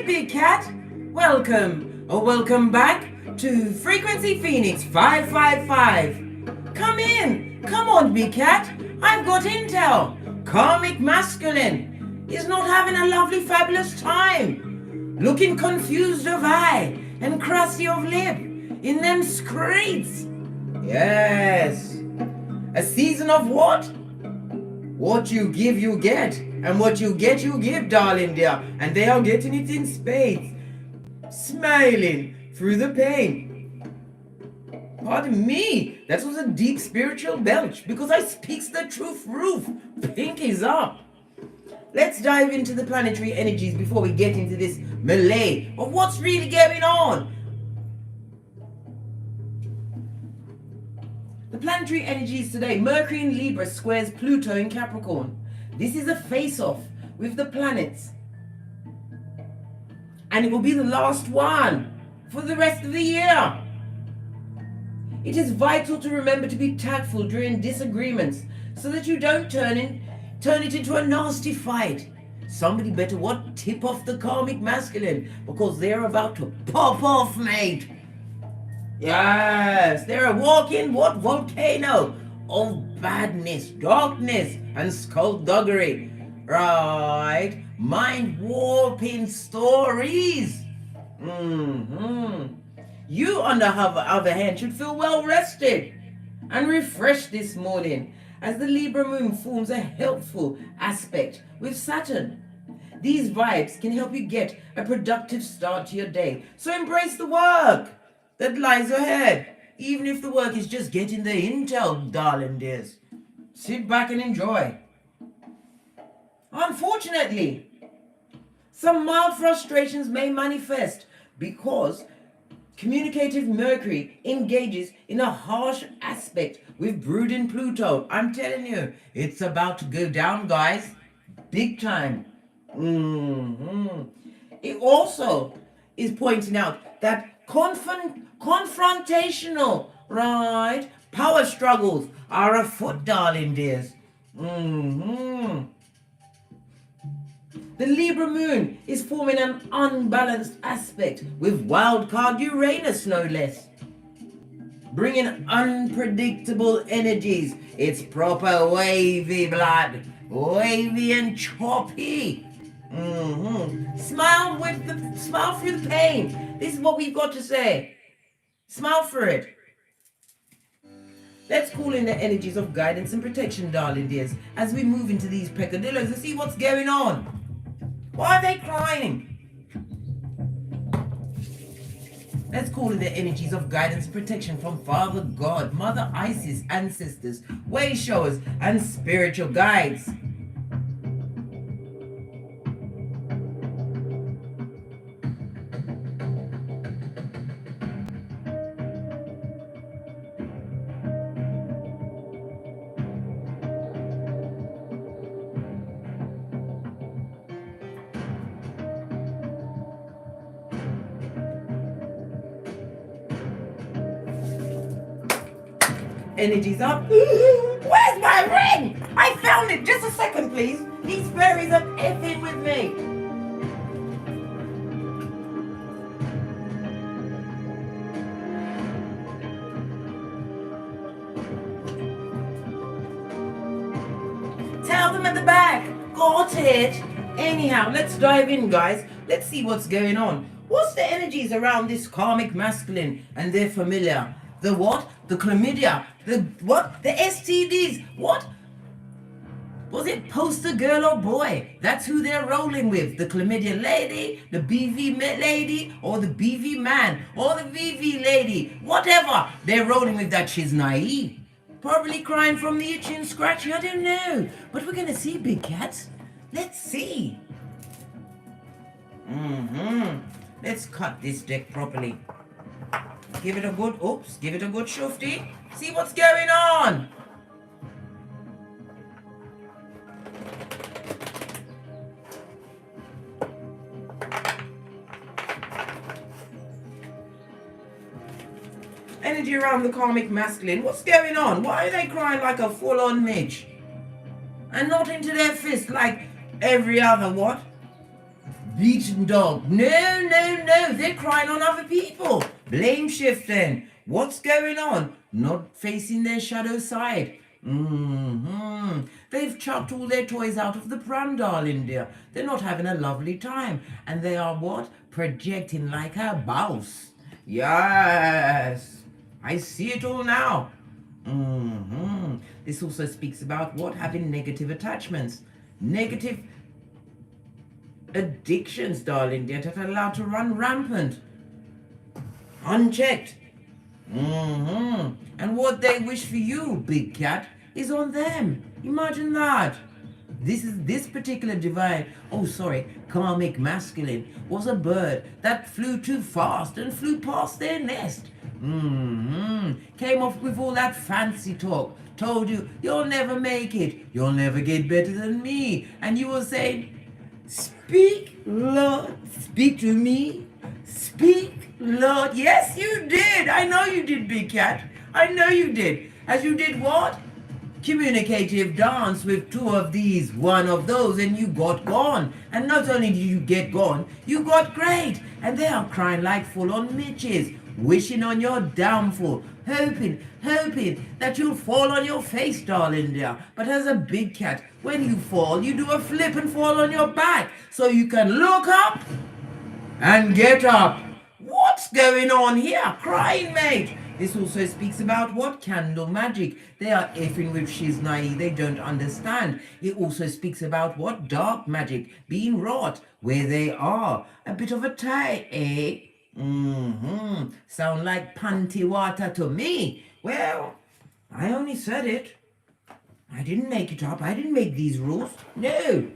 Big Cat. Welcome or welcome back to Frequency Phoenix 555. Come in. Come on, Big Cat. I've got intel. Karmic Masculine is not having a lovely, fabulous time. Looking confused of eye and crusty of lip in them streets. Yes. A season of what? What you give, you get. And what you get, you give, darling dear. And they are getting it in spades. Smiling through the pain. Pardon me, that was a deep spiritual belch because I speaks the truth roof. Pinkies up. Let's dive into the planetary energies before we get into this melee of what's really going on. The planetary energies today, Mercury in Libra squares Pluto in Capricorn. This is a face-off with the planets. And it will be the last one for the rest of the year. It is vital to remember to be tactful during disagreements so that you don't turn it into a nasty fight. Somebody better tip off the Karmic Masculine because they're about to pop off, mate. Yes, they're a walking volcano of badness, darkness, and skullduggery. Right? Mind warping stories. You, on the other hand, should feel well rested and refreshed this morning as the Libra moon forms a helpful aspect with Saturn. These vibes can help you get a productive start to your day. So embrace the work that lies ahead, even if the work is just getting the intel, darling dears. Sit back and enjoy. Unfortunately, some mild frustrations may manifest because communicative Mercury engages in a harsh aspect with brooding Pluto. I'm telling you, it's about to go down, guys. Big time. It also is pointing out that confrontational, right, power struggles are afoot, darling dears. The Libra moon is forming an unbalanced aspect with wildcard Uranus, no less, bringing unpredictable energies. It's proper wavy blood, wavy and choppy. Smile through the pain. This is what we've got to say. Smile for it. Let's call in the energies of guidance and protection, darling dears, as we move into these peccadillos and see what's going on. Why are they crying? Let's call in the energies of guidance and protection from Father God, Mother Isis, ancestors, way showers, and spiritual guides. Energies up. Where's my ring? I found it. Just a second, please. These fairies are effing with me. Tell them at the back. Got it. Anyhow, let's dive in, guys. Let's see what's going on. What's the energies around this Karmic Masculine and their familiar? The what? The chlamydia. The what? The STDs. What? Was it poster girl or boy? That's who they're rolling with. The chlamydia lady, the BV lady, or the BV man, or the VV lady. Whatever. They're rolling with that. She's naive. Probably crying from the itchy and scratchy. I don't know. But we're going to see, Big Cats. Let's see. Let's cut this deck properly. Give it a good shufty. See what's going on. Energy around the Karmic Masculine. What's going on? Why are they crying like a full-on midge? And not into their fist like every other what? beaten dog. No, they're crying on other people. Blame shifting. What's going on? Not facing their shadow side. They've chucked all their toys out of the pram, darling dear. They're not having a lovely time. And they are what? Projecting like a boss. Yes, I see it all now. This also speaks about what? Having negative attachments. Negative addictions, darling dear, that are allowed to run rampant. Unchecked. And what they wish for you, big cat, is on them. Imagine that. This particular divine, karmic masculine, was a bird that flew too fast and flew past their nest. Came off with all that fancy talk. Told you, you'll never make it. You'll never get better than me. And you were saying, speak, Lord, speak to me. Speak, Lord. Yes, you did. I know you did, big cat. I know you did. As you did what? Communicative dance with two of these, one of those, and you got gone. And not only did you get gone, you got great. And they are crying like full-on Mitches, wishing on your downfall, hoping that you'll fall on your face, darling dear. But as a big cat, when you fall, you do a flip and fall on your back, so you can look up and get up. What's going on here? Crying, mate. This also speaks about what? Candle magic. They are effing with shiznai. They don't understand. It also speaks about what? Dark magic. Being wrought where they are. A bit of a tie, eh? Sound like panty water to me. Well, I only said it. I didn't make it up. I didn't make these rules. No.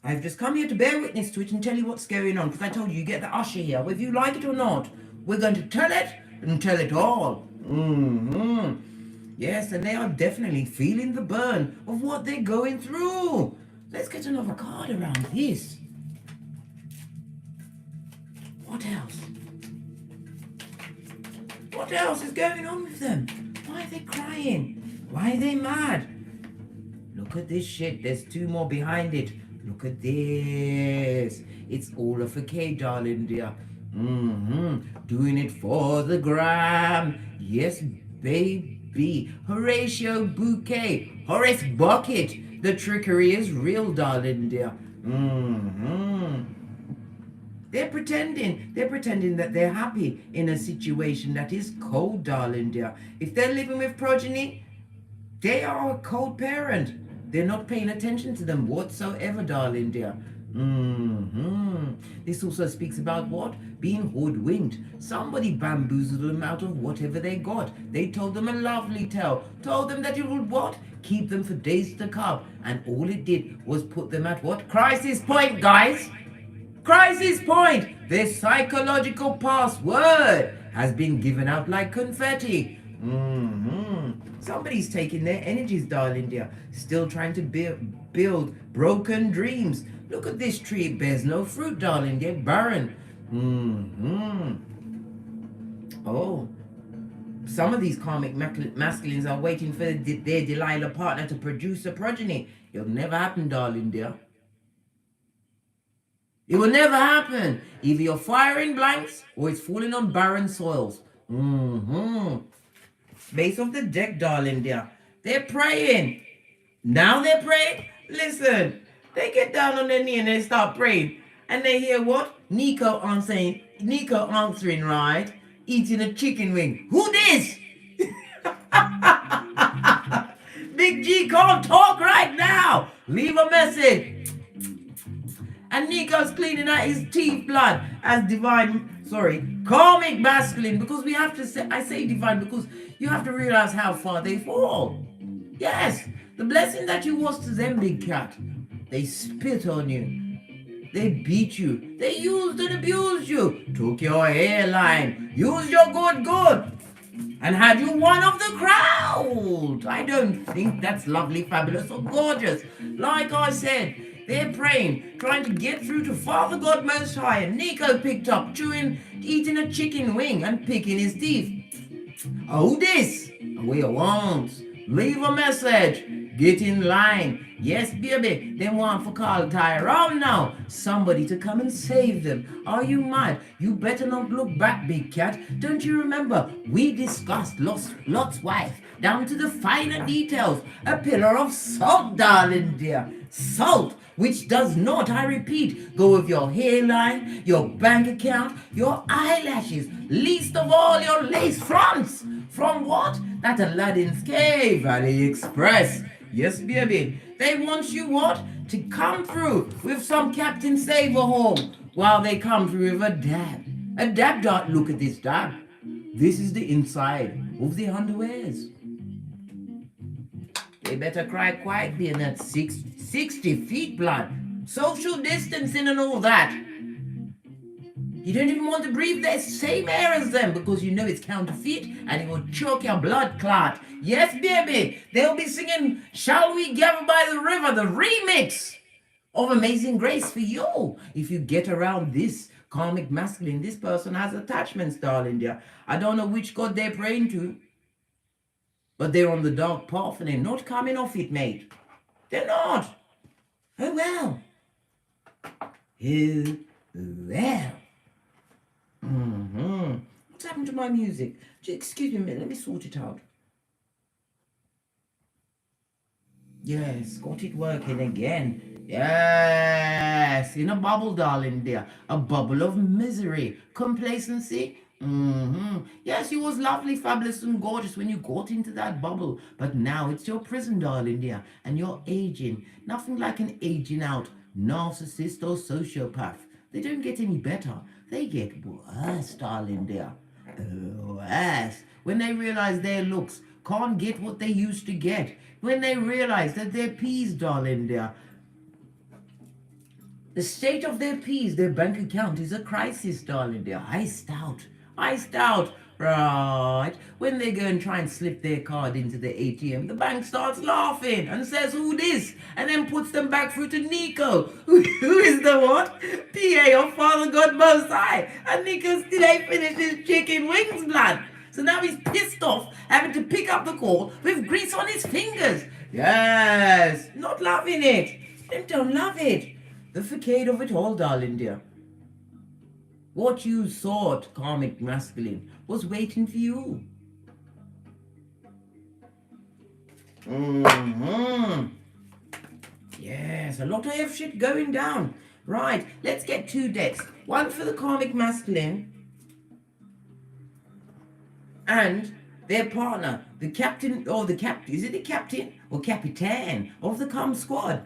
I've just come here to bear witness to it and tell you what's going on, because I told you get the usher here, whether you like it or not. We're going to tell it and tell it all. Yes, and they are definitely feeling the burn of what they're going through. Let's get another card around this. What else? What else is going on with them? Why are they crying? Why are they mad? Look at this shit. There's two more behind it. Look at this. It's all of a K, darling dear. Doing it for the gram. Yes, baby. Horatio Bouquet. Horace Bucket. The trickery is real, darling dear. They're pretending that they're happy in a situation that is cold, darling dear. If they're living with progeny, they are a cold parent. They're not paying attention to them whatsoever, darling dear. This also speaks about what? Being hoodwinked. Somebody bamboozled them out of whatever they got. They told them a lovely tale. Told them that it would what? Keep them for days to come. And all it did was put them at what? Crisis point, guys. Crisis point. Their psychological password has been given out like confetti. Somebody's taking their energies, darling dear. Still trying to build broken dreams. Look at this tree. It bears no fruit, darling dear. Barren. Oh. Some of these karmic masculines are waiting for their delilah partner to produce a progeny. It'll never happen, darling dear. It will never happen. Either you're firing blanks or it's falling on barren soils. Base of the deck, darling dear. They're praying. Now they're praying. Listen, they get down on their knee and they start praying. And they hear what? Nico answering, right? Eating a chicken wing. Who this? Big G can't talk right now. Leave a message. And Nico's cleaning out his teeth blood as karmic masculine, because we have to say, I say divine because you have to realize how far they fall. Yes, the blessing that you was to them, big cat. They spit on you. They beat you. They used and abused you. Took your hairline. Used your good. And had you one of the crowd. I don't think that's lovely, fabulous, or gorgeous. Like I said, they're praying, trying to get through to Father God Most High. And Nico picked up, eating a chicken wing and picking his teeth. Oh, this. We won't. Leave a message. Get in line. Yes, baby. They want to call Tyrone now. Somebody to come and save them. Are you mad? You better not look back, big cat. Don't you remember? We discussed Lot's wife down to the finer details. A pillar of salt, darling dear. Salt, which does not, I repeat, go with your hairline, your bank account, your eyelashes, least of all your lace fronts. From what? That Aladdin's cave, AliExpress. Yes, baby. They want you what? To come through with some Captain Saver home while they come through with a dab. A dab dot. Look at this dab. This is the inside of the underwears. They better cry quietly in that 60 feet blood. Social distancing and all that. You don't even want to breathe the same air as them because you know it's counterfeit and it will choke your blood clot. Yes, baby. They'll be singing Shall We Gather by the River, the remix of Amazing Grace for you. If you get around this karmic masculine, this person has attachments, darling dear. I don't know which God they're praying to, but they're on the dark path and they're not coming off it, mate. They're not. Oh, well. Oh, well. What's happened to my music? Excuse me a minute, let me sort it out. Yes, got it working again. Yes, in a bubble, darling dear. A bubble of misery, complacency. Yes, you was lovely, fabulous and gorgeous when you got into that bubble. But now it's your prison, darling dear. And you're aging. Nothing like an aging out narcissist or sociopath. They don't get any better. They get worse, darling dear. Worse. When they realize their looks can't get what they used to get. When they realize that their peas, darling dear, the state of their peas, their bank account is a crisis, darling dear. Iced out. Right. When they go and try and slip their card into the ATM, the bank starts laughing and says, who this? And then puts them back through to Nico, who is the what? PA of Father God Most High. And Nico still ain't finished his chicken wings, blood. So now he's pissed off, having to pick up the call with grease on his fingers. Yes, not loving it. They don't love it. The facade of it all, darling dear. What you thought, karmic masculine, was waiting for you. Yes, a lot of F shit going down. Right, let's get 2 decks. One for the karmic masculine and their partner, the captain, or the captain, is it the captain or capitan of the com squad?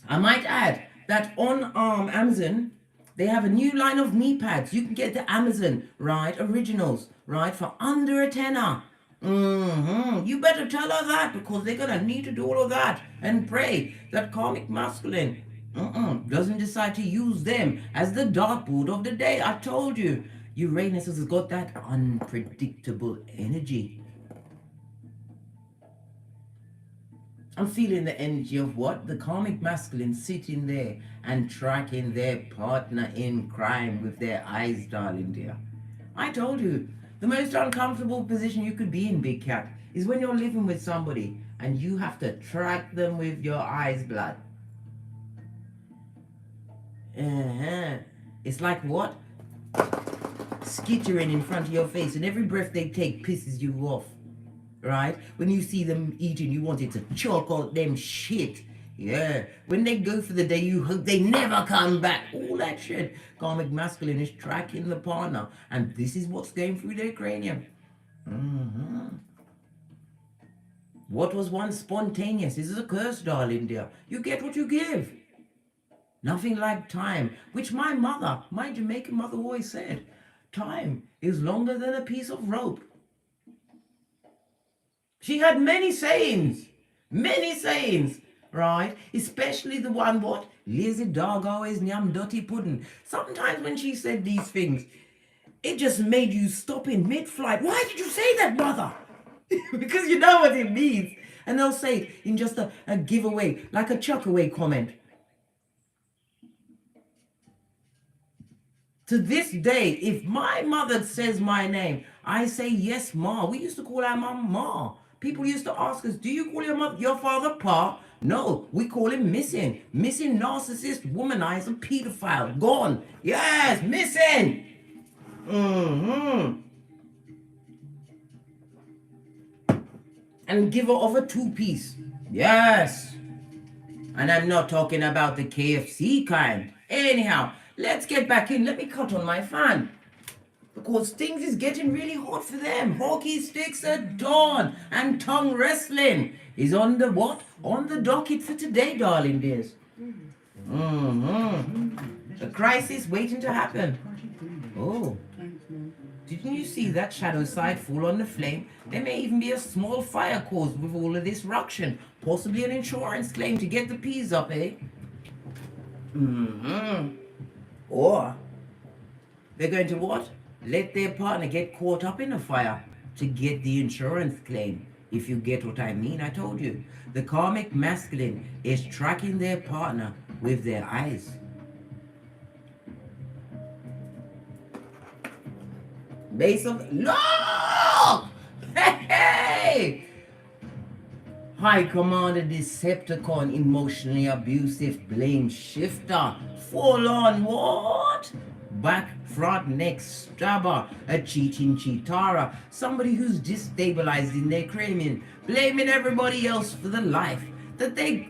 I might add that on Amazon, they have a new line of knee pads. You can get the Amazon, right, originals, right, for under a tenner. You better tell her that because they're going to need to do all of that and pray that karmic masculine doesn't decide to use them as the dartboard of the day. I told you, Uranus has got that unpredictable energy. I'm feeling the energy of what? The karmic masculine sitting there and tracking their partner in crime with their eyes, darling dear. I told you, the most uncomfortable position you could be in, big cat, is when you're living with somebody and you have to track them with your eyes, blood. It's like what? Skittering in front of your face, and every breath they take pisses you off. Right? When you see them eating, you want it to choke out them shit. Yeah. When they go for the day, you hope they never come back. All that shit. Karmic masculine is tracking the partner. And this is what's going through their cranium. What was once spontaneous is a curse, darling dear. You get what you give. Nothing like time, which my mother, my Jamaican mother always said, time is longer than a piece of rope. She had many sayings, right? Especially the one, what? Lazy dog always yum dirty pudding. Sometimes when she said these things, it just made you stop in mid-flight. Why did you say that, mother? Because you know what it means. And they'll say it in just a giveaway, like a chuck-away comment. To this day, if my mother says my name, I say yes, Ma. We used to call our mom Ma. People used to ask us, do you call your father Pa? No, we call him missing. Missing narcissist, womanizer, pedophile. Gone. Yes, missing. And giver of a two-piece. Yes. And I'm not talking about the KFC kind. Anyhow, let's get back in. Let me cut on my fan. Because things is getting really hot for them. Hockey sticks at dawn and tongue wrestling is on the what? On the docket for today, darling dears. A crisis waiting to happen. Oh. Didn't you see that shadow side fall on the flame? There may even be a small fire caused with all of this ruction. Possibly an insurance claim to get the peas up, eh? Or they're going to what? Let their partner get caught up in a fire to get the insurance claim. If you get what I mean, I told you. The karmic masculine is tracking their partner with their eyes. Base of look! Hey! High Commander Decepticon, emotionally abusive, blame shifter, full on what? Back, front, neck, stabber, a cheating cheatara, somebody who's destabilized in their cranium, blaming everybody else for the life that they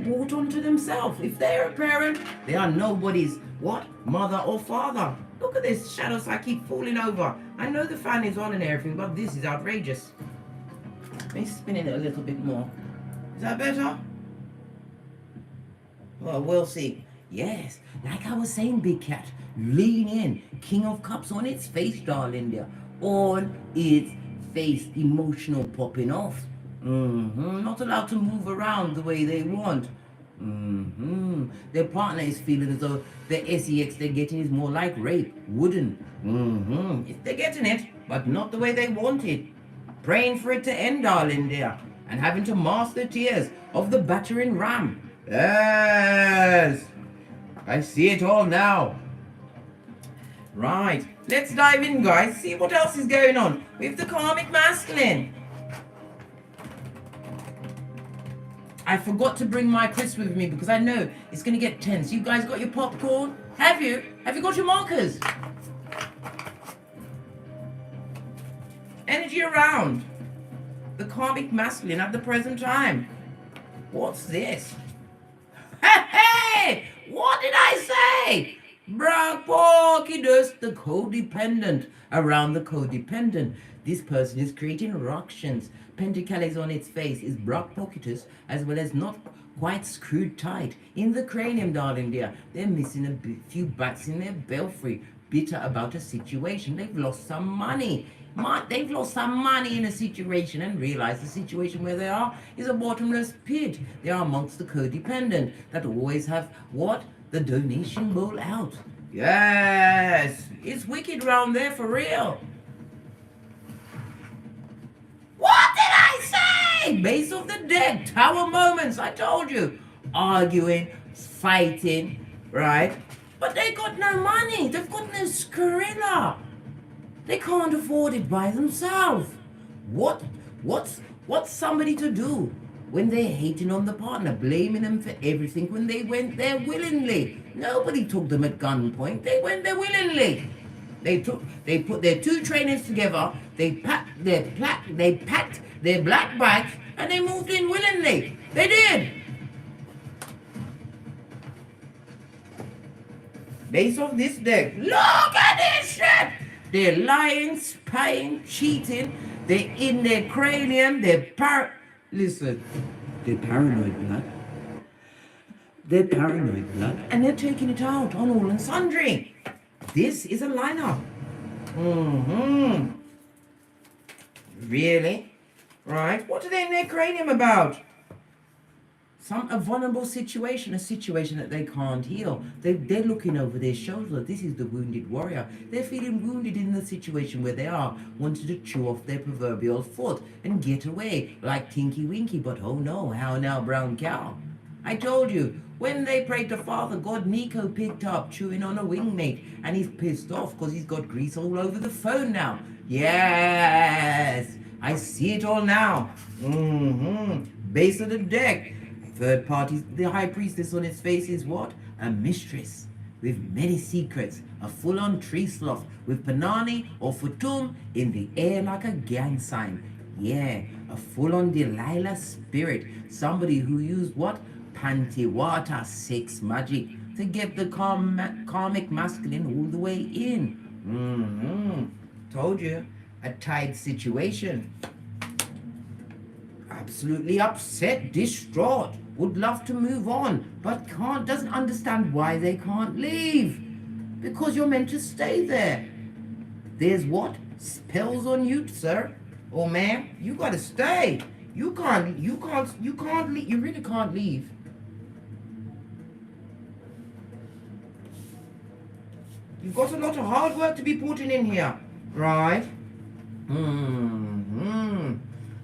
brought onto themselves. If they're a parent, they are nobody's what? Mother or father. Look at this shadows, I keep falling over. I know the fan is on and everything, but this is outrageous. Let me spin it a little bit more. Is that better? Well, we'll see. Yes, like I was saying, Big Cat, lean in. King of Cups on its face, darling dear. On its face, emotional popping off. Not allowed to move around the way they want. Their partner is feeling as though the sex they're getting is more like rape, wooden. They're getting it, but not the way they want it. Praying for it to end, darling dear, and having to mask the tears of the battering ram. Yes, I see it all now. Right, let's dive in, guys. See what else is going on with the karmic masculine. I forgot to bring my crisp with me because I know it's going to get tense. You guys got your popcorn? Have you? Have you got your markers? Energy around the karmic masculine at the present time. What's this? Hey! What did I say? Brachpocidus, the codependent. Around the codependent. This person is creating ructions. Pentacles on its face is Brachpocidus, as well as not quite screwed tight in the cranium, darling dear. They're missing a few bats in their belfry, bitter about a situation. They've lost some money. They've lost some money in a situation and realize the situation where they are is a bottomless pit. They are amongst the codependent that always have what? The donation bowl out. Yes, it's wicked round there for real. What did I say? Base of the dead, tower moments, I told you. Arguing, fighting, right? But they got no money. They've got no skrilla. They can't afford it by themselves. What's somebody to do when they're hating on the partner, blaming them for everything when they went there willingly? Nobody took them at gunpoint. They went there willingly. They put their two trainers together, they packed their black bags, and they moved in willingly. They did. Base of this deck. Look at this shit! They're lying, spying, cheating. They're in their cranium. Listen, they're paranoid blood. They're paranoid blood, and they're taking it out on all and sundry. This is a lineup. Really? Right? What are they in their cranium about? A vulnerable situation, a situation that they can't heal. They're looking over their shoulder. This is the wounded warrior. They're feeling wounded in the situation where they are, wanting to chew off their proverbial foot and get away like Tinky Winky. But oh no, how now, brown cow? I told you, When they prayed to Father God, Nico picked up chewing on a wingmate, and he's pissed off because he's got grease all over the phone now. Yes, I see it all now. Base of the deck. Third party, the high priestess on its face is what? A mistress with many secrets, a full-on tree sloth with Panani or Futum in the air like a gang sign. Yeah, a full-on Delilah spirit, somebody who used what? Pantiwata 6 magic to get the karmic masculine all the way in. Told you, a tight situation. Absolutely upset, distraught, would love to move on, but doesn't understand why they can't leave. Because you're meant to stay there. There's what? Spells on you, sir. Or ma'am, you gotta stay. You can't leave. You really can't leave. You've got a lot of hard work to be putting in here, right?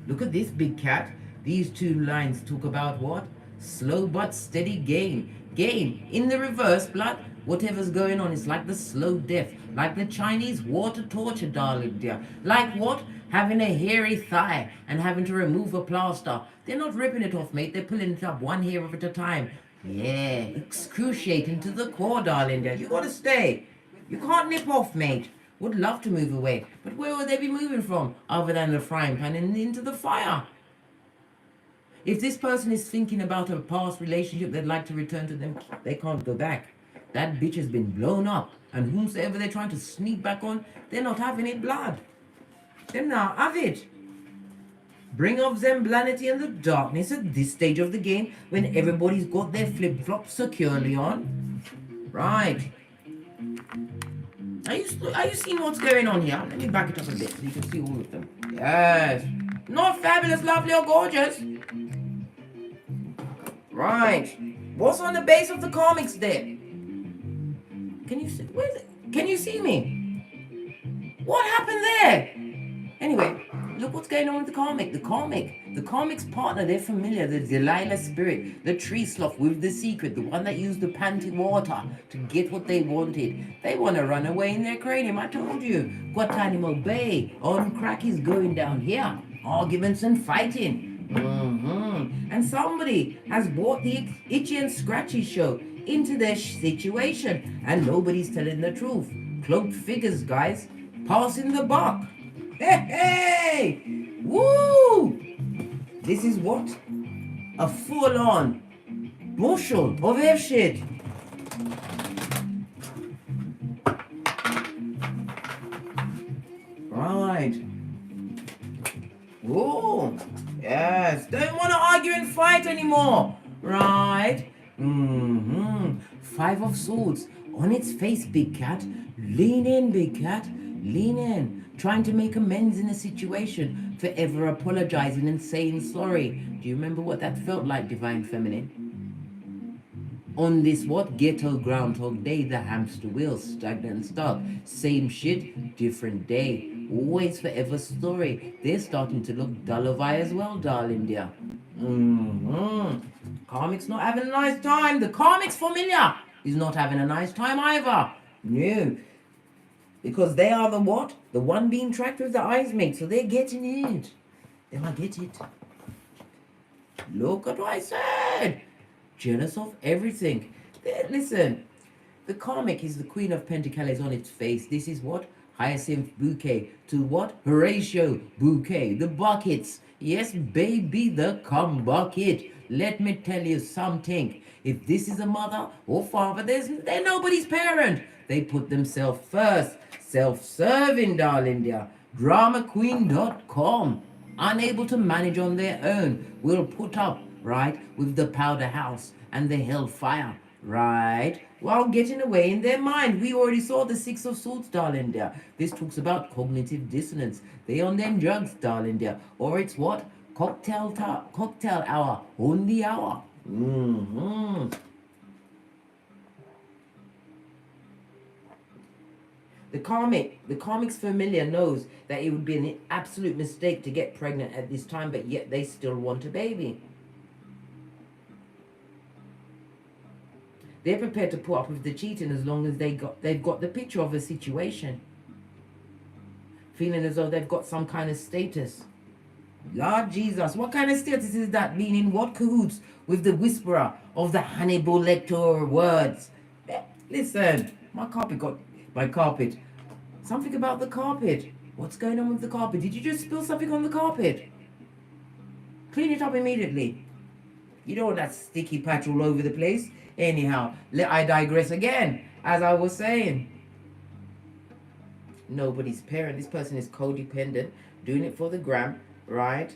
Look at this big cat. These two lines talk about what? Slow but steady gain. Gain. In the reverse, blood, whatever's going on, it's like the slow death. Like the Chinese water torture, darling dear. Like what? Having a hairy thigh and having to remove a plaster. They're not ripping it off, mate. They're pulling it up one hair at a time. Yeah, excruciating to the core, darling dear. You gotta stay. You can't nip off, mate. Would love to move away, but where would they be moving from other than the frying pan and into the fire? If this person is thinking about a past relationship they'd like to return to them, they can't go back. That bitch has been blown up, and whomsoever they're trying to sneak back on, they're not having it, blood. They're not have it. Bring of Zemblanity and the darkness at this stage of the game when everybody's got their flip-flops securely on. Right. Are you seeing what's going on here? Let me back it up a bit so you can see all of them. Yes. Not fabulous, lovely, or gorgeous. Right. What's on the base of the comics there? Can you see? Where is it? Can you see me? What happened there? Anyway, look what's going on with the comic. The comic's partner, they're familiar. The Delilah spirit, the tree sloth with the secret, the one that used the panty water to get what they wanted. They want to run away in their cranium. I told you. Guantanamo Bay on crack is going down here. Arguments and fighting. And somebody has brought the Itchy and Scratchy show into their situation, and nobody's telling the truth. Cloaked figures, guys, passing the buck. Hey! Woo! This is what? A full-on bushel of F shit. Right. Whoa. Yes. Don't want to argue and fight anymore. Right. Five of Swords. On its face, big cat. Lean in, big cat. Lean in. Trying to make amends in a situation, forever apologizing and saying sorry. Do you remember what that felt like, Divine Feminine? On this what? Ghetto groundhog day, the hamster wheel, stagnant and stuck. Same shit, different day. Always forever story. They're starting to look dull of eye as well, darling dear. Karmic's not having a nice time. The Karmic's familiar is not having a nice time either. No. Because they are the what? The one being tracked with the eyes, mate. So they're getting it. They might get it. Look at what I said. Jealous of everything. Listen. The Karmic is the Queen of Pentacles on its face. This is what? Hyacinth bouquet. To what? Horatio bouquet. The buckets. Yes, baby, the cum bucket. Let me tell you something. If this is a mother or father, they're nobody's parent. They put themselves first. Self-serving, darling dear. DramaQueen.com. Unable to manage on their own. Will put up, right, with the powder house and the hellfire, right? While getting away in their mind. We already saw the Six of Swords, darling dear. This talks about cognitive dissonance. They on them drugs, darling dear. Or it's what? Cocktail hour. On the hour. The Karmic's familiar knows that it would be an absolute mistake to get pregnant at this time, but yet they still want a baby. They're prepared to put up with the cheating as long as they've got the picture of a situation. Feeling as though they've got some kind of status. Lord Jesus, what kind of status is that, being in what cahoots with the whisperer of the Hannibal Lecter words? Listen, my carpet. Something about the carpet. What's going on with the carpet? Did you just spill something on the carpet? Clean it up immediately. You don't want that sticky patch all over the place. Anyhow, I digress again. As I was saying, nobody's parent. This person is codependent, doing it for the gram, right?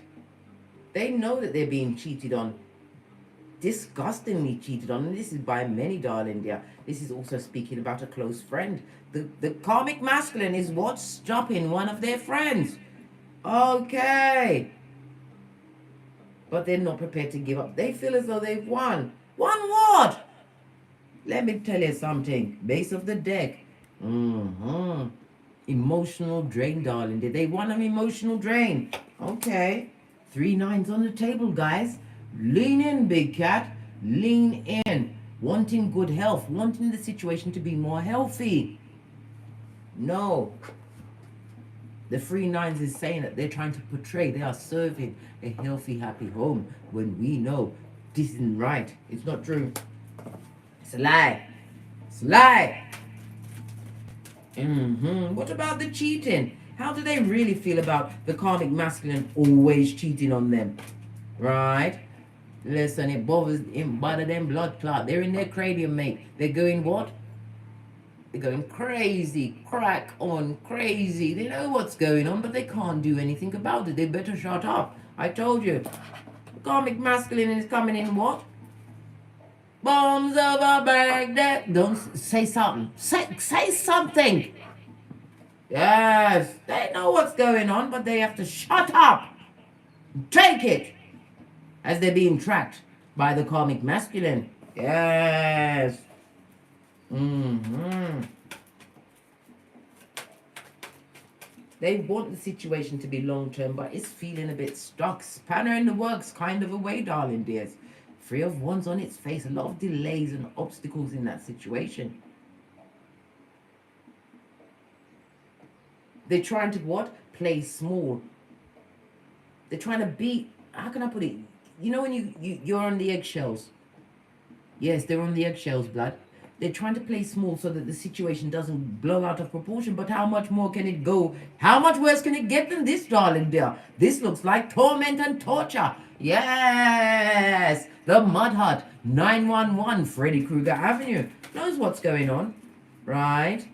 They know that they're being cheated on. Disgustingly cheated on. And this is by many, darling dear. This is also speaking about a close friend. The karmic masculine is what's stopping one of their friends. Okay. But they're not prepared to give up. They feel as though they've won. Won what? Let me tell you something. Base of the deck. Emotional drain, darling. Did they want an emotional drain? Okay. 3 9s on the table, guys. Lean in, big cat. Lean in. Wanting good health. Wanting the situation to be more healthy. No. The 3 9s is saying that they're trying to portray they are serving a healthy, happy home, when we know this isn't right. It's not true. It's a lie. It's a lie. What about the cheating? How do they really feel about the karmic masculine always cheating on them? Right? Listen, it bothers them blood clot. They're in their cranium, mate. They're going what? They're going crazy, crack on crazy. They know what's going on, but they can't do anything about it. They better shut up. I told you. The karmic masculine is coming in what? Bombs over Baghdad. Don't say something. Say something. Yes, they know what's going on, but they have to shut up. Take it. As they're being tracked by the karmic masculine. Yes. They want the situation to be long-term, but it's feeling a bit stuck. Spanner in the works kind of a way, darling dears. 3 of Wands on its face. A lot of delays and obstacles in that situation. They're trying to what? Play small. They're trying to be, how can I put it? You know when you're on the eggshells. Yes, they're on the eggshells, blood. They're trying to play small so that the situation doesn't blow out of proportion. But how much more can it go? How much worse can it get than this, darling dear? This looks like torment and torture. Yes! The Mud Hut, 911, Freddy Krueger Avenue. Knows what's going on, right?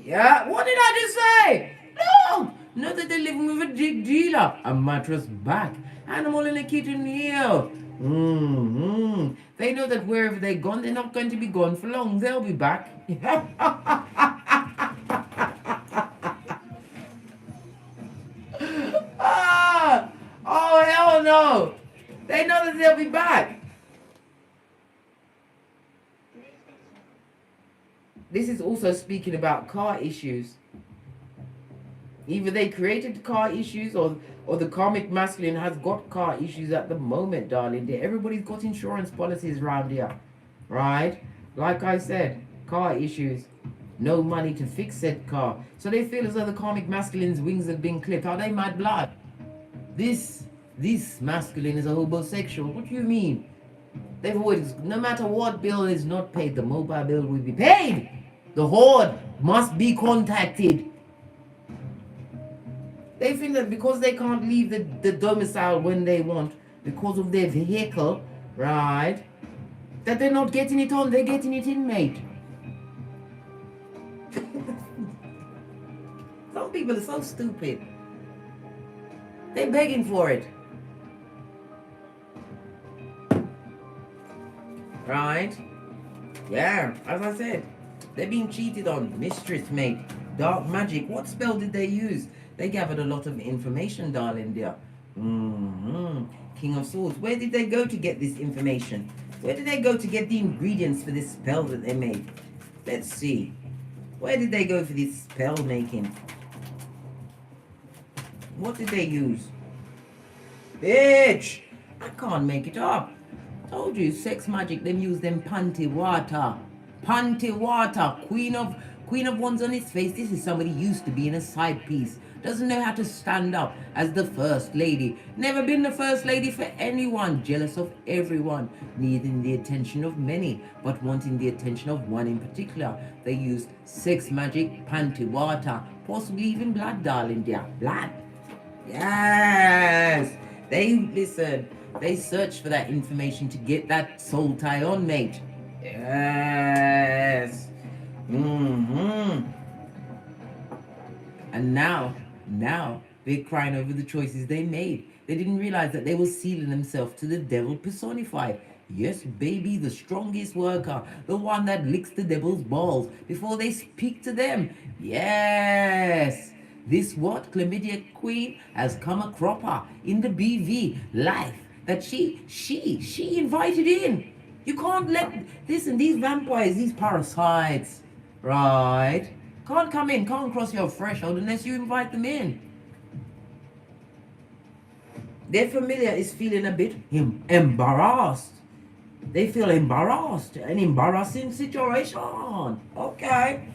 Yeah, what did I just say? No! Know that they're living with a delilah. A mattress back. Animal in a kitten here. They know that wherever they're gone, they're not going to be gone for long. They'll be back. Oh, hell no. They know that they'll be back. This is also speaking about car issues. Either they created car issues or the karmic masculine has got car issues at the moment, darling. Everybody's got insurance policies around here, right? Like I said, car issues. No money to fix said car. So they feel as though the karmic masculine's wings have been clipped. Are they mad blood? This masculine is a homosexual. What do you mean? They've always, no matter what bill is not paid, the mobile bill will be paid. The horde must be contacted. They think that because they can't leave the domicile when they want, because of their vehicle, right, that they're not getting it on, they're getting it in, mate. Some people are so stupid. They're begging for it. Right? Yeah, as I said, they're being cheated on. Mistress, mate. Dark magic. What spell did they use? They gathered a lot of information, darling dear. King of Swords. Where did they go to get this information? Where did they go to get the ingredients for this spell that they made? Let's see. Where did they go for this spell making? What did they use? Bitch! I can't make it up. Told you, sex magic, them use them panty water. Panty water. Queen of Wands on his face. This is somebody used to be in a side piece. Doesn't know how to stand up as the first lady. Never been the first lady for anyone. Jealous of everyone. Needing the attention of many, but wanting the attention of one in particular. They use sex magic, panty water, possibly even blood, darling dear. Blood. Yes. They search for that information to get that soul tie on, mate. Yes. And now they're crying over the choices they made. They didn't realize that they were sealing themselves to the devil personified. Yes, baby, the strongest worker, the one that licks the devil's balls before they speak to them. Yes. This what chlamydia queen has come a cropper in the BV life that she invited in. You can't let, listen, these vampires, these parasites, right, can't come in, can't cross your threshold unless you invite them in. Their familiar is feeling a bit embarrassed. They feel embarrassed, an embarrassing situation. Okay.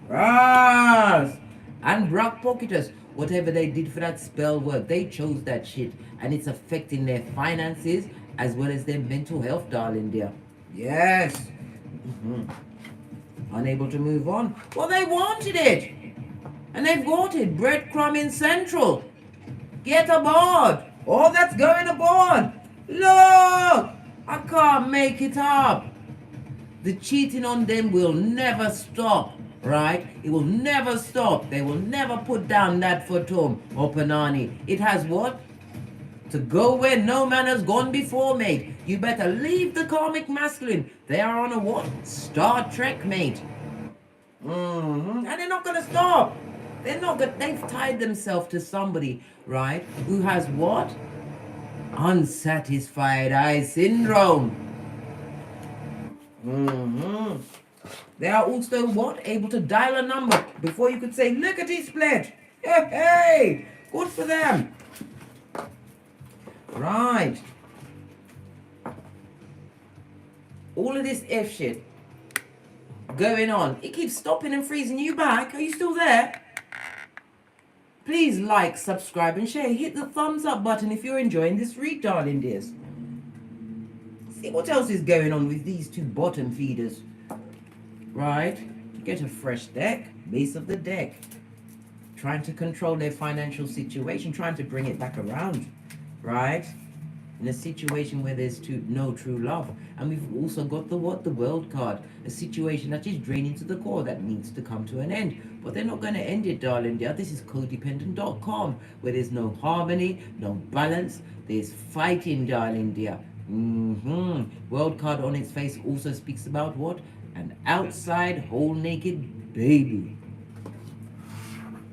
Yes. And Brock Pocketers, whatever they did for that spell work, they chose that shit. And it's affecting their finances as well as their mental health, darling dear. Yes. Unable to move on. Well, they wanted it. And they've got it. Breadcrumbing Central. Get aboard. All that's going aboard. Look. I can't make it up. The cheating on them will never stop. Right? It will never stop. They will never put down that photom or panani. It has what? To go where no man has gone before, mate. You better leave the karmic masculine. They are on a what? Star Trek, mate. And they're not going to stop. They're not gonna, they've tied themselves to somebody, right? Who has what? Unsatisfied eye syndrome. They are also what? Able to dial a number before you could say, lickety split. Hey, good for them. Right. All of this F shit going on. It keeps stopping and freezing you back. Are you still there? Please like, subscribe and share. Hit the thumbs up button if you're enjoying this read, darling dears. See what else is going on with these two bottom feeders. Right? Get a fresh deck. Base of the deck. Trying to control their financial situation. Trying to bring it back around. Right? In a situation where there's no true love. And we've also got the what? The World card. A situation that is draining to the core that needs to come to an end. But they're not going to end it, darling dear. This is codependent.com, where there's no harmony, no balance. There's fighting, darling dear. World card on its face also speaks about what? An outside, whole naked baby.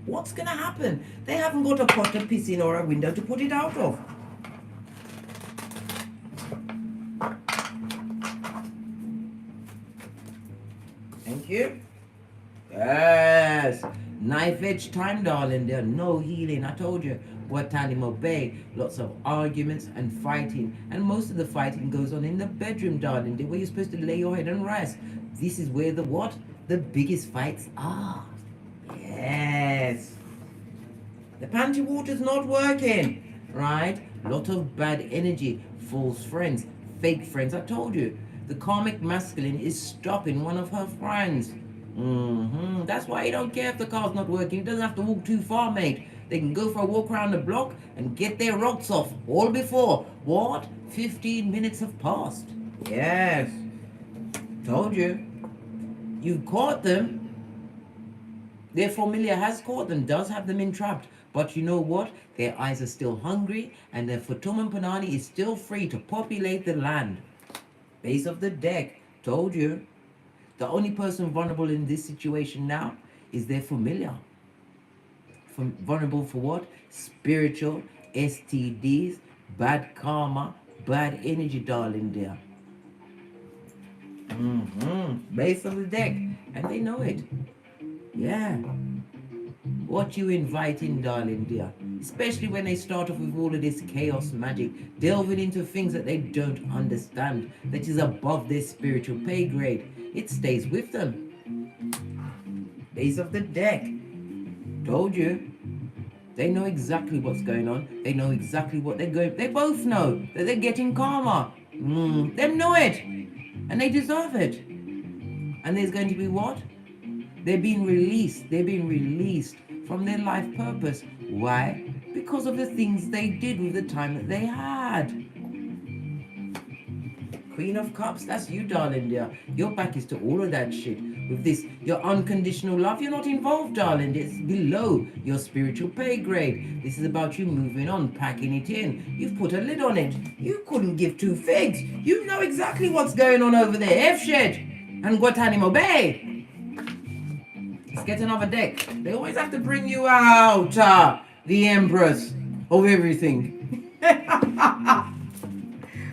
What's going to happen? They haven't got a pot to piss in or a window to put it out of. Thank you. Yes. Knife edge time, darling. There's no healing. I told you. Guantanamo Bay. Lots of arguments and fighting. And most of the fighting goes on in the bedroom, darling. Where you're supposed to lay your head and rest. This is where the what? The biggest fights are. Yes. The panty water's not working. Right? Lot of bad energy. False friends. Fake friends. I told you. The karmic masculine is stopping one of her friends. That's why he don't care if the car's not working. He doesn't have to walk too far, mate. They can go for a walk around the block and get their rocks off. All before, what? 15 minutes have passed. Yes. Told you. You've caught them. Their familiar has caught them, does have them entrapped. But you know what? Their eyes are still hungry and their Photom Panani is still free to populate the land. Base of the deck. Told you. The only person vulnerable in this situation now is their familiar. Vulnerable for what? Spiritual, STDs, bad karma, bad energy, darling dear. Base of the deck. And they know it. Yeah. What you inviting, darling dear? especially when they start off with all of this chaos magic, delving into things that they don't understand, that is above their spiritual pay grade. It stays with them. Base of the deck. Told you. They know exactly what's going on. They know exactly what they're going. They both know that they're getting karma. They know it. And they deserve it. And there's going to be what? They're being released. They're being released from their life purpose. Why? Because of the things they did with the time that they had. Queen of Cups, that's you, darling dear. Your back is to all of that shit. With this, your unconditional love, you're not involved, darling. It's below your spiritual pay grade. This is about you moving on, packing it in. You've put a lid on it. You couldn't give two figs. You know exactly what's going on over there. F-shed and Guantanamo Bay. Let's get another deck. They always have to bring you out, the Empress of everything.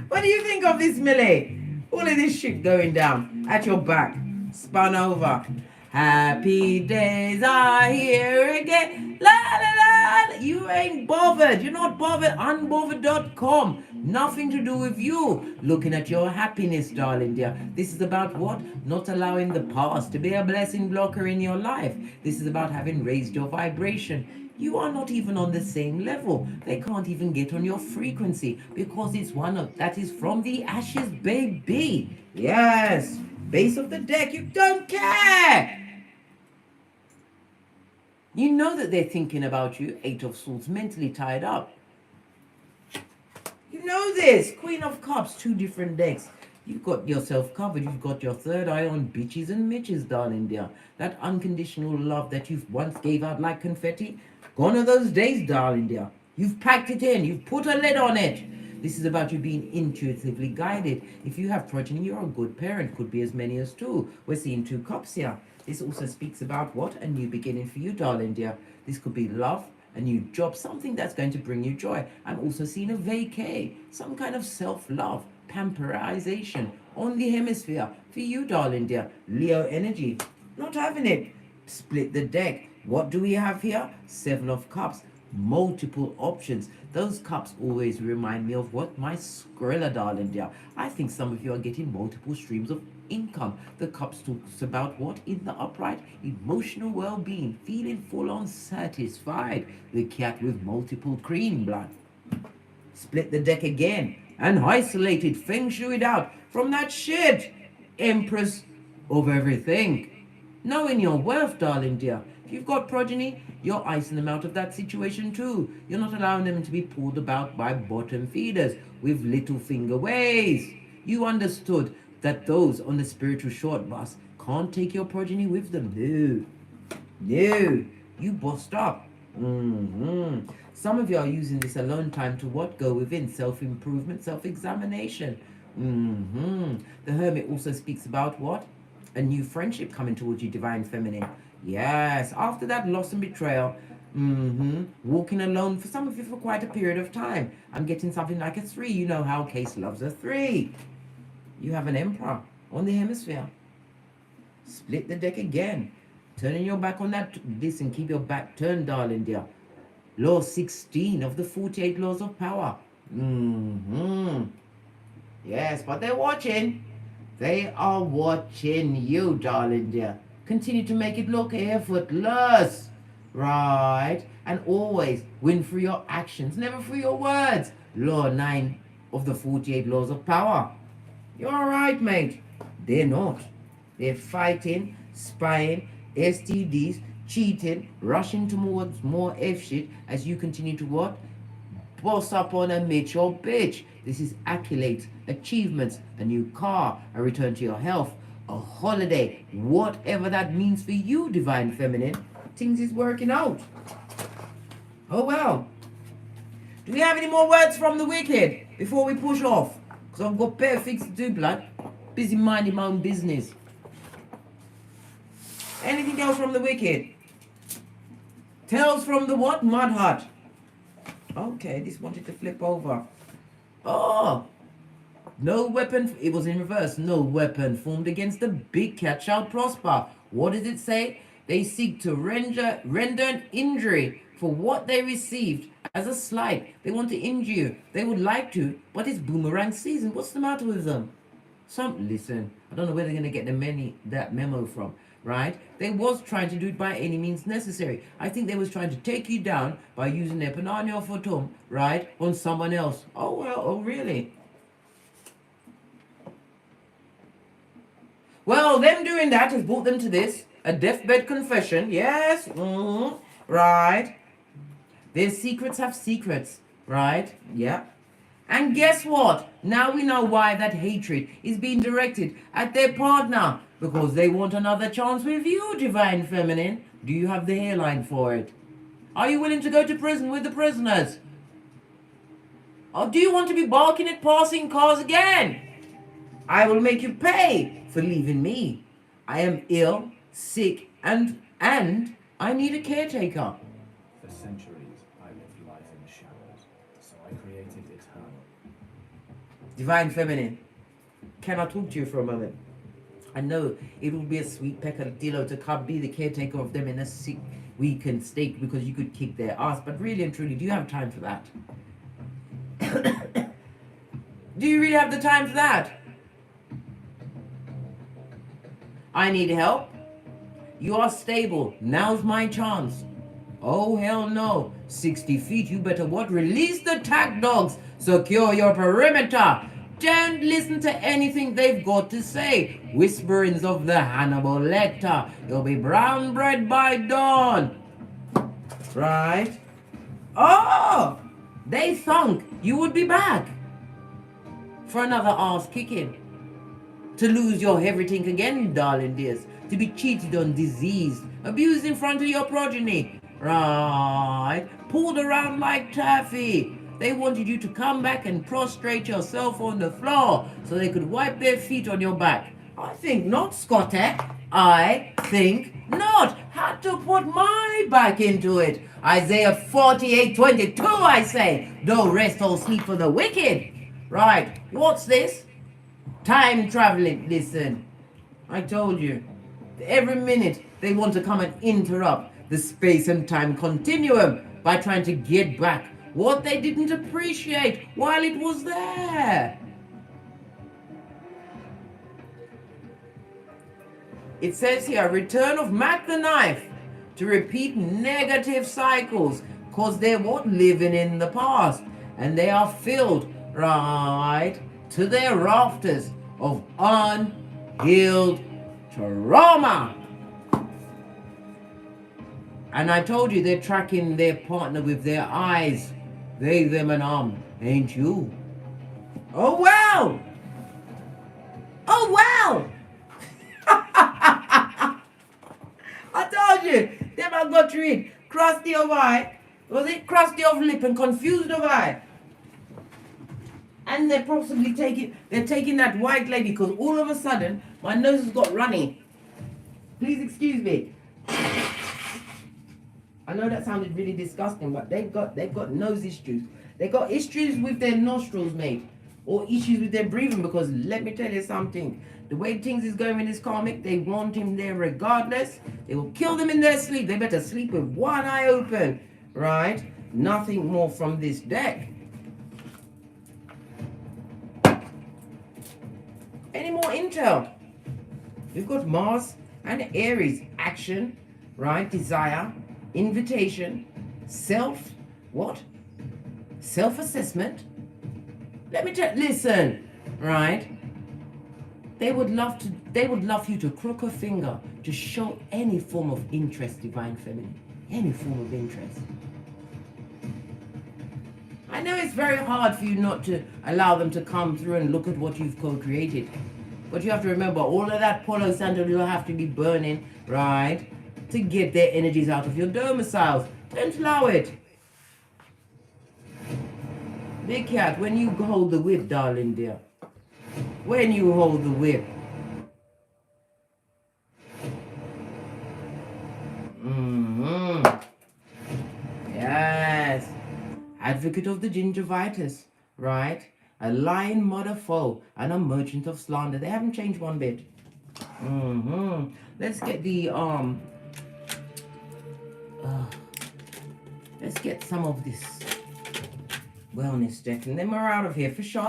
What do you think of this, Millie? All of this shit going down at your back. Spun over. Happy days are here again. La la la. You ain't bothered. You're not bothered. Unbothered.com. Nothing to do with you. Looking at your happiness, darling dear. This is about what? Not allowing the past to be a blessing blocker in your life. This is about having raised your vibration. You are not even on the same level. They can't even get on your frequency because it's one of that is from the ashes, baby. Yes. Base of the deck. You don't care. You know that they're thinking about you. 8 of Swords, mentally tied up. You know this. Queen of Cups, 2 different decks. You've got yourself covered. You've got your third eye on bitches and mitches, darling dear. That unconditional love that you once gave out like confetti. Gone are those days, darling dear. You've packed it in. You've put a lid on it. This is about you being intuitively guided. If you have progeny, you're a good parent. Could be as many as 2. We're seeing 2 cups here. This also speaks about what? A new beginning for you, darling dear. This could be love, a new job, something that's going to bring you joy. I'm also seeing a vacay, some kind of self-love, pamperization on the hemisphere for you, darling dear. Leo energy. Not having it. Split the deck. What do we have here? 7 of Cups. Multiple options. Those cups always remind me of what? My Skrilla, darling dear. I think some of you are getting multiple streams of income. The cups talks about what? In the upright, emotional well-being, feeling full on satisfied. The cat with multiple cream blood. Split the deck again and isolated, feng shuied out from that shit. Empress of everything. Knowing your worth, darling dear. If you've got progeny, you're icing them out of that situation too. You're not allowing them to be pulled about by bottom feeders with little finger ways. You understood that those on the spiritual short bus can't take your progeny with them. No. You bossed up. Some of you are using this alone time to what? Go within. Self-improvement, self-examination. The Hermit also speaks about what? A new friendship coming towards you, divine feminine. Yes, after that loss and betrayal, walking alone for some of you for quite a period of time. I'm getting something like a 3. You know how Case loves a 3. You have an Emperor on the hemisphere. Split the deck again. Turning your back on that. Listen, keep your back turned, darling dear. Law 16 of the 48 laws of power. Yes, but they're watching. They are watching you, darling dear. Continue to make it look effortless, right? And always win through your actions, never through your words. Law 9 of the 48 laws of power. You're all right, mate. They're not. They're fighting, spying, STDs, cheating, rushing towards more F shit as you continue to what? Boss up on a mature bitch. This is accolades, achievements, a new car, a return to your health, a holiday, whatever that means for you, divine feminine. Things is working out. Oh well. Do we have any more words from the wicked before we push off? Because I've got better things to do, blood. Busy minding my own business. Anything else from the wicked? Tales from the what? Mud hut. Okay, this wanted to flip over. Oh. No weapon, it was in reverse. No weapon formed against the big cat shall prosper. What does it say? They seek to render an injury for what they received as a slight. They want to injure you. They would like to, but it's boomerang season. What's the matter with them? Listen, I don't know where they're going to get that memo from, right? They was trying to do it by any means necessary. I think they was trying to take you down by using their panania photom, right, on someone else. Oh, well, oh, really? Well, them doing that has brought them to this, a deathbed confession. Yes, right. Their secrets have secrets, right? Yeah. And guess what? Now we know why that hatred is being directed at their partner. Because they want another chance with you, Divine Feminine. Do you have the hairline for it? Are you willing to go to prison with the prisoners? Or do you want to be barking at passing cars again? I will make you pay for leaving me. I am ill, sick, and I need a caretaker. For centuries, I lived life in the shadows, so I created eternal. Divine Feminine, can I talk to you for a moment? I know it would be a sweet peccadillo to come be the caretaker of them in a sick, weakened state because you could kick their ass, but really and truly, do you have time for that? Do you really have the time for that? I need help. You are stable. Now's my chance. Oh, hell no. 60 feet, you better what? Release the tack dogs. Secure your perimeter. Don't listen to anything they've got to say. Whisperings of the Hannibal Lecter. You'll be brown bread by dawn. Right? Oh! They thunk you would be back for another ass kicking. To lose your everything again, darling dears. To be cheated on, diseased, abused in front of your progeny. Right? Pulled around like taffy. They wanted you to come back and prostrate yourself on the floor so they could wipe their feet on your back. I think not, Scotty. I think not. Had to put my back into it. Isaiah 48:22, I say. No rest or sleep for the wicked. Right. What's this? Time traveling. Listen. I told you. Every minute they want to come and interrupt the space and time continuum by trying to get back what they didn't appreciate while it was there. It says here, return of Mac the Knife to repeat negative cycles because they're what? Living in the past. And they are filled, right, to their rafters of unhealed trauma. And I told you they're tracking their partner with their eyes. They, them, and ain't you? Oh, well. Oh, well. I told you. Them I got to read. Crusty of eye. Was it crusty of lip and confused of eye? And they're possibly taking that white lady because all of a sudden my nose has got runny. Please excuse me. I know that sounded really disgusting, but they've got nose issues. They've got issues with their nostrils, mate. Or issues with their breathing, because let me tell you something. The way things is going in this karmic, they want him there regardless. They will kill them in their sleep. They better sleep with one eye open. Right? Nothing more from this deck. Any more intel? We've got Mars and Aries. Action, right? Desire. Invitation, self-assessment. Let me listen, right? They would love you to crook a finger to show any form of interest, Divine Feminine, any form of interest. I know it's very hard for you not to allow them to come through and look at what you've co-created, but you have to remember all of that Palo Santo will have to be burning, right? To get their energies out of your domiciles. Don't allow it. Big Cat, when you hold the whip, darling dear. When you hold the whip. Yes. Advocate of the gingivitis, right? A lying mother foe and a merchant of slander. They haven't changed one bit. Let's get the Let's get some of this wellness deck and then we're out of here for sure.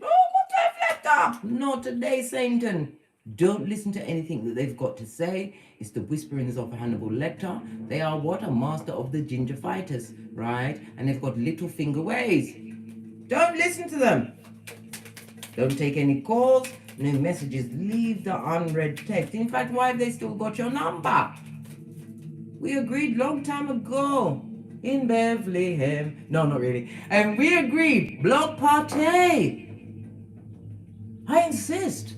Oh, what I've left up! Not today, Satan. Don't listen to anything that they've got to say. It's the whisperings of Hannibal Lecter. They are what? A master of the ginger fighters, right? And they've got little finger ways. Don't listen to them. Don't take any calls, no messages. Leave the unread text. In fact, why have they still got your number? We agreed long time ago in Bethlehem. No, not really. And we agreed. Block party. I insist.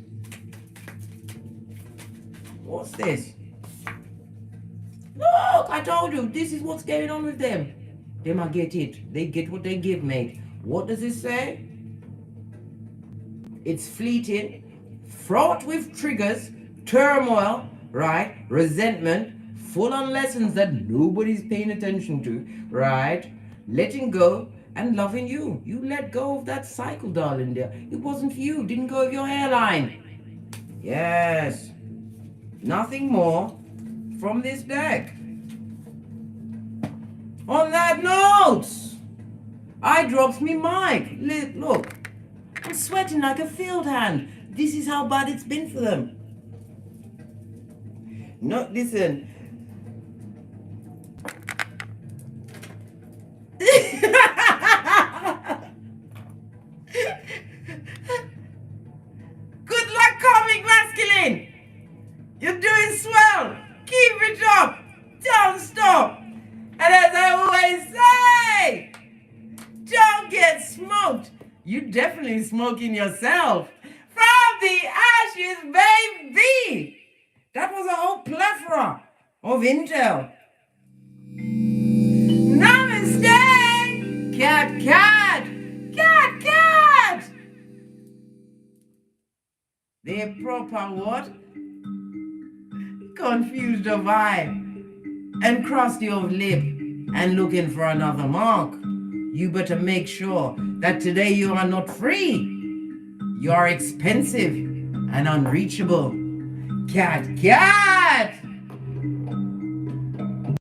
What's this? Look, I told you, this is what's going on with them. They might get it. They get what they give, mate. What does it say? It's fleeting, fraught with triggers, turmoil, right? Resentment, full on lessons that nobody's paying attention to, right? Letting go and loving you. You let go of that cycle, darling dear. It wasn't for you. Didn't go of your hairline. Yes. Nothing more from this deck. On that note, I drops me mic. Look, I'm sweating like a field hand. This is how bad it's been for them. No, listen. Good luck, Karmic Masculine. You're doing swell. Keep it up. Don't stop. And as I always say, don't get smoked. You definitely smoking yourself. From the ashes, baby. That was a whole plethora of intel. Namaste. Cat, cat. Cat, cat. The proper what? Confused of eye and crusty of lip and looking for another mark. You better make sure that today you are not free. You are expensive and unreachable. Cat, cat.